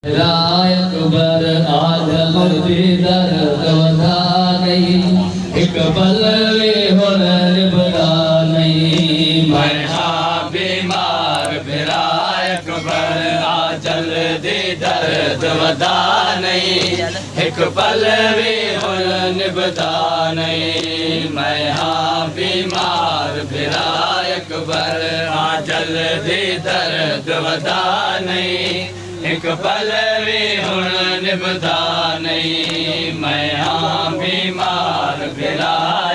अकबर आदम दीदर दवदा नहीं एक पल में हुनर बदा नहीं मैं हाँ बीमार फिरा अकबर आजल दीदर दवदा नहीं एक पल में हुनर बदा नहीं मैं हाँ बीमार फिरा अकबर आजल दीदर दवदा नहीं एक पल भी हुण निभदा नहीं मैं हाँ बीमार फिरा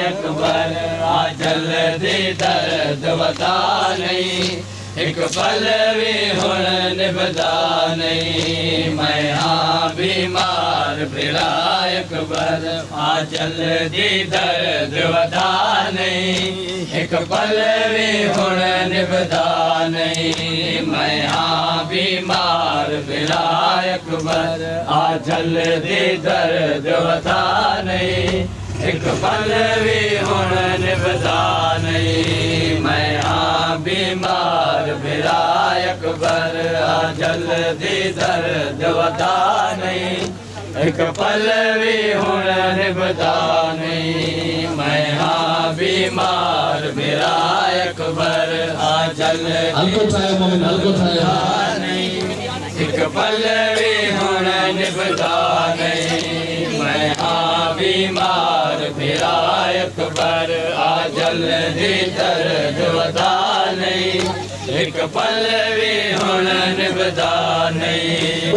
अकबर आजल दी दर्द वदा नहीं एक पल भी हुण निभदा नहीं मैं हाँ बीमार फिरा अकबर आजल दी दर्द वदा नहीं एक पल भी हुण निभदा नहीं मैं हाँ बीमार फिरा अकबर आजल दी दर्द वदा नहीं एक पल भी हुण निभदा नहीं मैं हाँ बीमार फिरा अकबर आजल दी दर्द वदा नहीं एक पल भी हुण निभदा नहीं मैं हाँ बीमार फिरा अकबर आजल एक पल भी हुण निभदा नहीं मैं हाँ बीमार फिरा अकबर आजल दी दर्द वदा नहीं एक पल भी हुण निभदा नहीं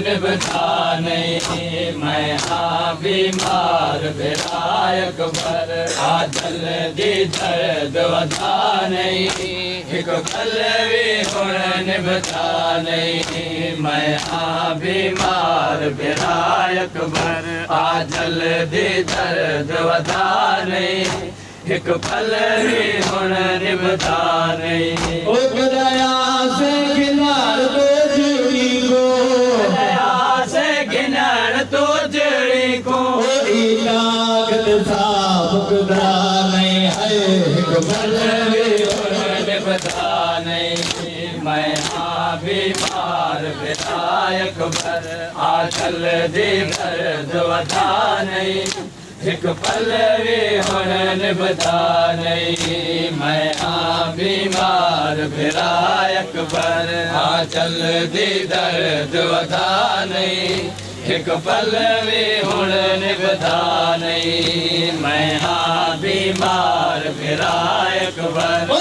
निभदा नहीं मैं हाँ बीमार फिरा अकबर आजल दी दर्द वदा नहीं एक पल भी हुण निभदा नहीं मैं हाँ बीमार फिरा अकबर आजल दी दर्द वदा नहीं एक पल भी हुण निभदा नहीं ओ दया से गिनार दो जुड़ी को तो जड़ी को लागत साबुकदा नहीं है एक पल भी हुण निभदा नहीं मैं हाँ बीमार फिरा अकबर आजल दी दर्द वदा नहीं एक पल भी हुण निभदा नहीं मैं हाँ बीमार फिरा अकबर आजल दी दर्द वदा नहीं एक पल भी हुण निभदा नहीं मैं हाँ बीमार फिरा अकबर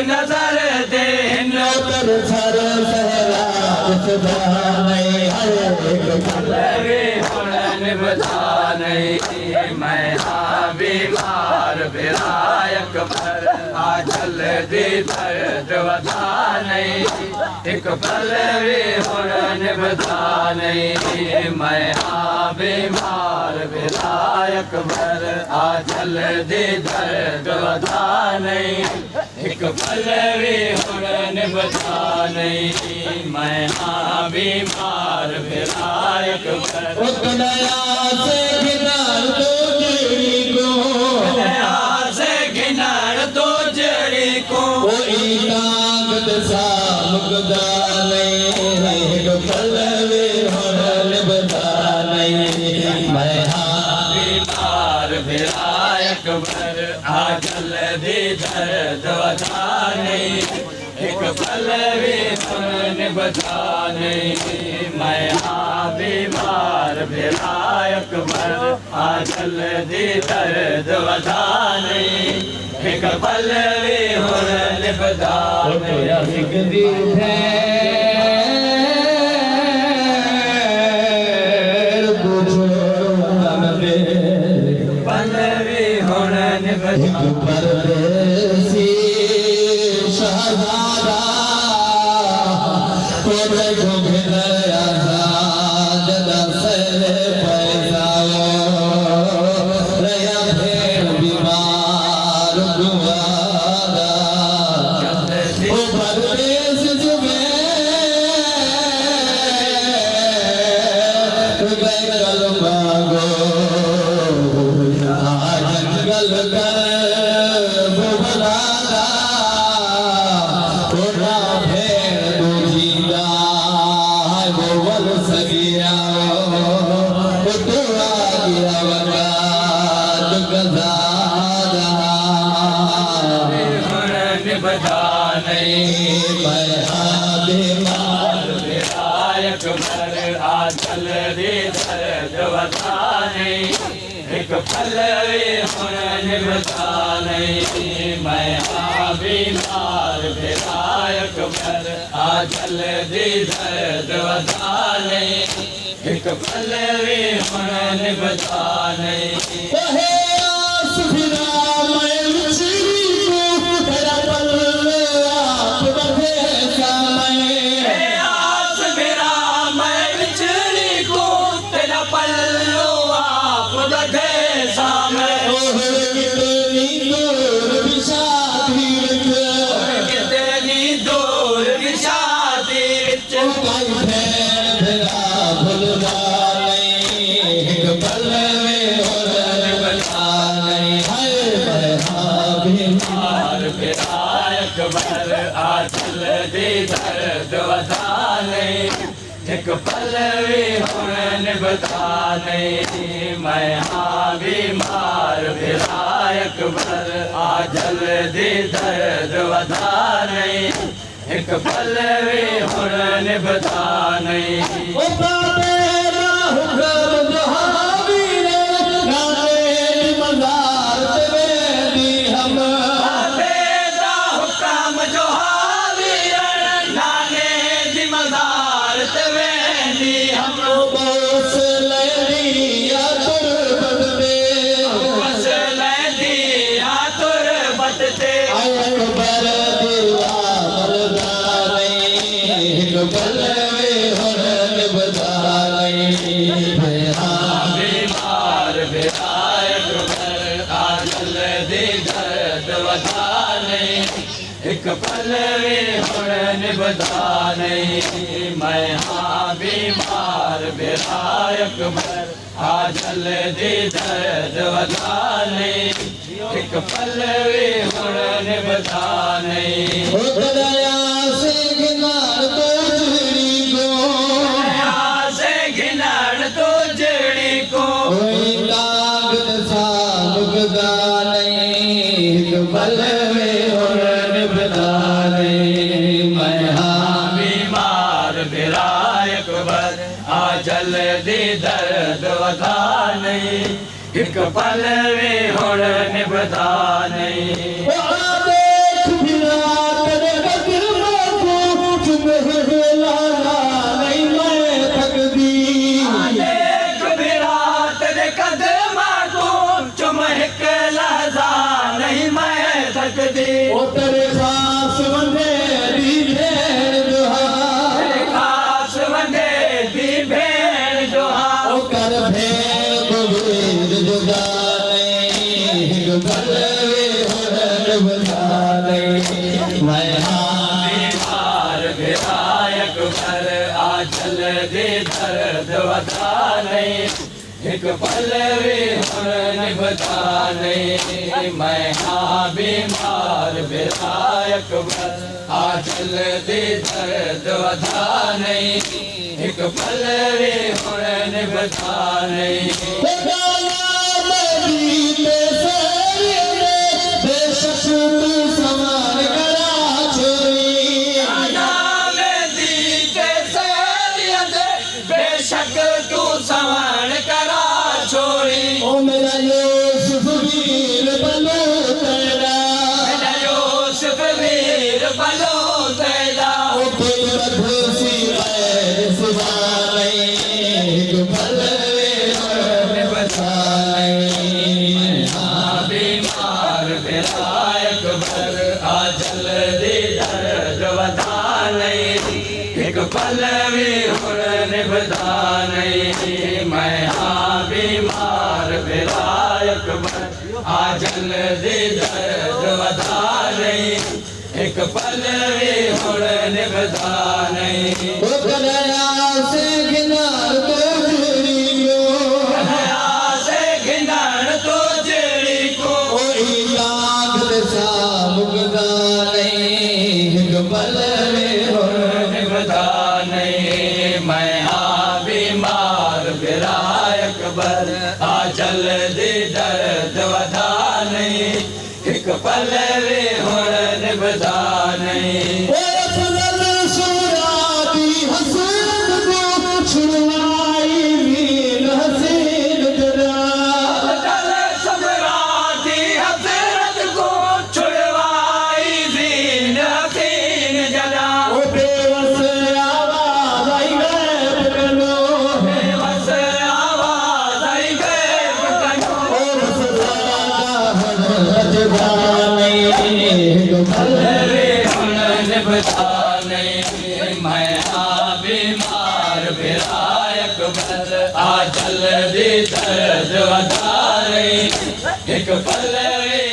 नजर दे सर नहीं एक पल भी हुण निभदा नहीं मैं हाँ बीमार फिरा अकबर आजल दी दर्द वदा नहीं एक पल भी हुण निभदा नहीं मैं हाँ बीमार फिरा अकबर आजल दी दर्द वदा नहीं एक पल भी हुण निभदा नहीं मैं हाँ बीमार फिरा अकबर दया से घिनार तो जड़ी को लागत साबुकदा नहीं एक पल भी हुण निभदा नहीं मैं हाँ बीमार फिरा अकबर आजल दी दर्द वदा नहीं एक पल भी हुण निभदा नहीं मैं हाँ बीमार फिरा अकबर आजल दी दर्द वदा नहीं एक पल भी हुण निभदा नहीं पल भी हुण निभदा आजादा कोरे घुघर आजाद दसर पैसाओ रया भेड़ बीमार गुवादा ओ परदेश जुबे बैगल मांगो जंगल कर बुबलादा कोना भेड़ दूजीदा गोवल सगिया उतुआ गिया वगा दुगजादा बजा नहीं मैं बीमार विधायक भर आचल रे दर्द बता नहीं एक पल हुन बता नहीं मैं बीमार विधायक भर आचल रे दर्द बता नहीं एक पल हुन बता नहीं कहे आस फिरा मैं मुझी को तेरा पल आप बधे समय आस मेरा मैं बिछड़ी को तेरा पल्लो आप बधे सामे ओह कितनी दूर विषादी कितनी दूर विषादी विच कोई भेड़ भेड़ा भुलवा नहीं एक पल में होरन बता नहीं हाय मैं बीमार विधायक भर आचल दे दर्द बता नहीं एक पल हुन बता नहीं मैं बीमार विधायक भर आचल दे दर्द बता नहीं एक पल हुन बता नहीं ओ बाबे ना हुक्म दुहावी रे नारे मजार तेरे दी हम बेदा हुक्म जो हावीर नाने दी मजार तवेंदी हम बोस लैलिया तुरबत दे बस लैदी आतुर बटते आय अकबर दीवार दानी एक पल में होरन बता नहीं बीमार विधायक भर आजल दे दर्द बता नहीं एक पल हुन बता नहीं मैं बीमार विधायक भर आजल दे दर्द बता नहीं एक पल हुन बता नहीं ओ दया से गिनार तो जुड़ी को से घिनाड़ तो जड़ी को कोई लागत सा लुगदा नहीं एक पल में होरन बता नहीं मैं बीमार विधायक भर आजल दे दर्द बता नहीं एक पल हुन बता नहीं ओ आदेश बिना तेरे कदमों को चुम लाना नहीं मैं थकदी देख विराट दे कदमा को चुम हिक लहजा नहीं मैं थकदी ओ तेरे खास बंदे दी भेड़ दुहा खास वंदे दी भेड़ जो ओ कर भेड़ को भेड़ जुदा नहीं एक पल में होरन बता नहीं मैं बीमार विधायक भर आचल दे दर्द बता नहीं एक पल हुन बता नहीं मैं बीमार विधायक भर आचल दे दर्द बता नहीं एक पल हुन बता नहीं बेगाना मदीने से रे बेशक तू समान करा छोरी बेशक तू संभाल करा छोड़ी ओ मेरा यूसुफ वीर बनो तेरा मेरा यूसुफ वीर बनो तेरा ओ कोई बदसी गैर सिवा नहीं एक पल में होरन बता नहीं बीमार विधायक भर नहीं एक पल भी हुण निभदा नहीं मैं हाँ बीमार विरायक आ जल्दी दर्द वधा नहीं एक पल भी हुण निभदा नहीं ओ कन्हैया से गिनार तो जड़ी को कन्हैया से घिंडण तो जड़ी को कोई लाख सा मुकदा नहीं एक पल में हो निभदा नहीं मैं हाँ बीमार विरायक बर आ जल्दी दर्द वधा नहीं एक पल भी हुण निभदा नहीं ओ फजल सुराती हसरत को छुड़वाई वीर हसीन जरा अफजल सम्राटी हसरत को छुड़वाई दीन हसीन जला ओ बेवस आवाज आई गैब कनो बेबस आवाज आई गैब कनो ओ सदा हजरत नहीं एक पल रे हुण निभदा नहीं मैं हाँ बीमार विरायक बर आ जल्दी दर्द वधा नहीं एक पल रे